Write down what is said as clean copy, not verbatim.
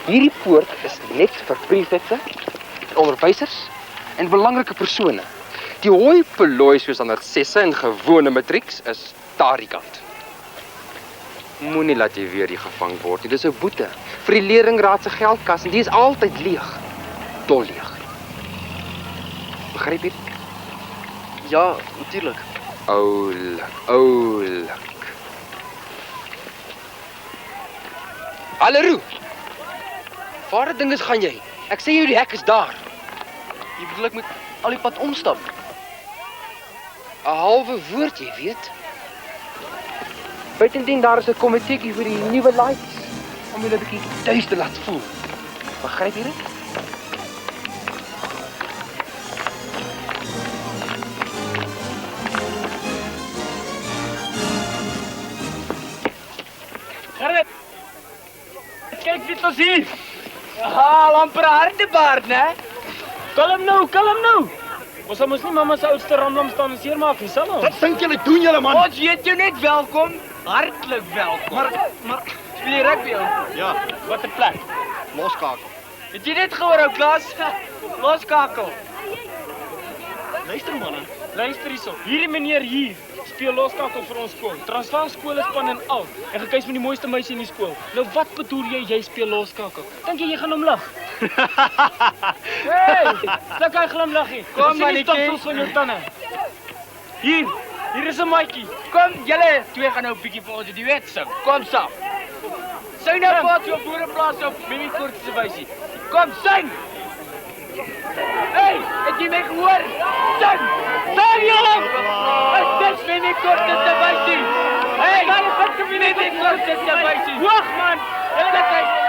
Hierdie poort is net vir prefekte, onderwysers en belangrike persone. Die hoi polloi soos aan narcisse en gewone matrieks is daardie kant. Moenie laat jy weer hier gevang word nie. Dis 'n boete vir die leerlingraad se geldkas en die is altyd leeg. Dol leeg. Begryp jy? Ja, natuurlijk. Oulik. Alleroe. Waar ding is gaan jy? Ek sê jou die hek is daar. Jy bedoel ek moet al die pad omstap. 'n Halwe woord, jy weet. Buitendien daar is 'n komiteetjie vir die nuwe laaitjies om julle 'n bietjie tuis te laat voel. Begryp jy dit? Gerrit! Kyk wie ons hier! Ah, amper hardebaard, né? Kalm nou! Ons sal mos nie mamma se oudste ramlam staan en seermaak nie, sal ons? Wat dink julle doen julle man? Ons weet jou net welkom. Hartlik welkom. Maar Speel jy rugby ou? ja, Wat 'n plek. loskakel. Het jy net gehoor ou klas? Loskakel. Luister man. Luister hierso. Hierdie meneer hier speel loskakel vir ons skool. Transvaal skoolspan en al. En gekyk van die mooiste meisie in die skool. Nou wat bedoel jy speel loskakel? Dink jy gaan hom lag? Hey, sak hy glimlaggie. Kom, mannetjie. Stop van jou tande. Hier is 'n maatjie. Kom, julle twee gaan nou 'n bietjie vir ons die wet sing. Kom saam. Sing nou vir jou boereplaas op Mimi Kort se wysie. Kom, sing! Hey, het jy my gehoor? Sing! Sing julle! Dit is Mimi Kort se wysie. Hey, wat is Mimi Kort se wysie? Wag man. Dit is